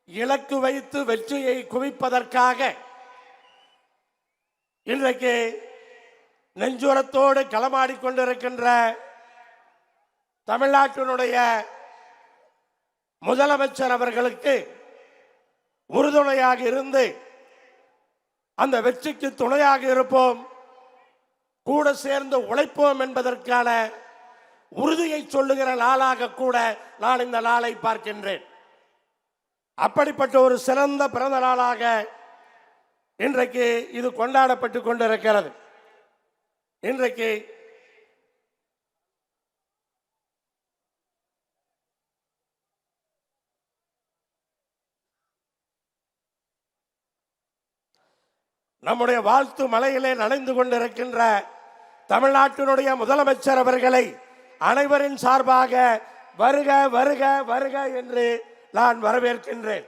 இலக்கு வைத்து வெற்றியை குவிப்பதற்காக இன்றைக்கு நெஞ்சுரத்தோடு களமாடிக்கொண்டிருக்கின்ற தமிழ்நாட்டினுடைய முதலமைச்சர் அவர்களுக்கு உறுதுணையாக இருந்து அந்த வெற்றிக்கு துணையாக இருப்போம், கூட சேர்ந்து உழைப்போம் என்பதற்கான உறுதியை சொல்லுகிற நாளாக கூட நான் இந்த நாளை பார்க்கின்றேன். அப்படிப்பட்ட ஒரு சிறந்த பிறந்த நாளாக இன்றைக்கு இது கொண்டாடப்பட்டு கொண்டிருக்கிறது. இன்றைக்கு நம்முடைய வாழ்த்து மலையிலே நனைந்து கொண்டிருக்கின்ற தமிழ்நாட்டினுடைய முதலமைச்சர் அவர்களை அனைவரின் சார்பாக வருக வருக வருக என்று நான் வரவேற்கின்றேன்.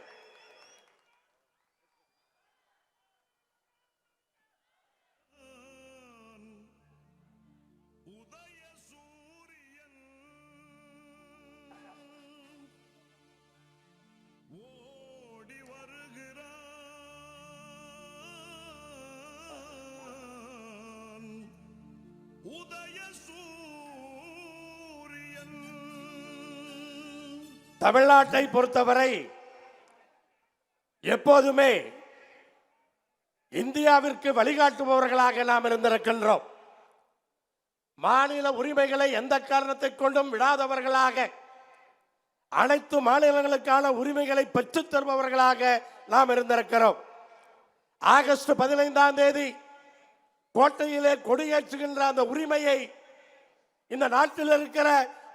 தமிழ்நாட்டை பொறுத்தவரை எப்போதுமே இந்தியாவிற்கு வழிகாட்டுபவர்களாக நாம் இருந்திருக்கின்றோம். மாநில உரிமைகளை எந்த காரணத்தை கொண்டும் விடாதவர்களாக, அனைத்து மாநிலங்களுக்கான உரிமைகளை பெற்றுத் தருபவர்களாக நாம் இருந்திருக்கிறோம். ஆகஸ்ட் 15ஆம் தேதி கோட்டையிலே கொடியேற்றுகின்ற அந்த உரிமையை இந்த நாட்டில் இருக்கிற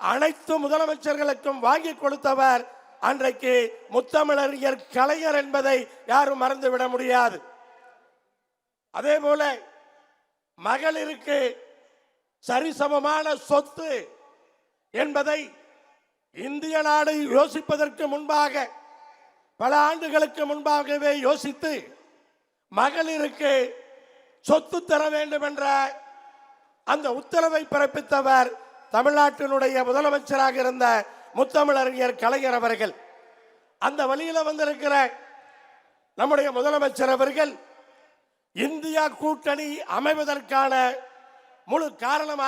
அனைத்து முதலமைச்சர்களுக்கும் வாங்கி கொடுத்தவர் அன்றைக்கு முத்தமிழறிஞர் கலைஞர் என்பதை யாரும் மறந்துவிட முடியாது. அதே போல மகளிருக்கு சரிசமமான சொத்து என்பதை இந்திய நாடு யோசிப்பதற்கு முன்பாக, பல ஆண்டுகளுக்கு முன்பாகவே யோசித்து மகளிருக்கு சொத்து தர வேண்டும் என்ற அந்த உத்தரவை பிறப்பித்தவர் தமிழ்நாட்டினுடைய முதலமைச்சராக இருந்த முத்தமிழறிஞர் கலைஞர் அவர்கள். அந்த வழியில வந்திருக்கிற நம்முடைய முதலமைச்சர் அவர்கள் இந்தியா கூட்டணி அமைவதற்கான முழு காரணமாக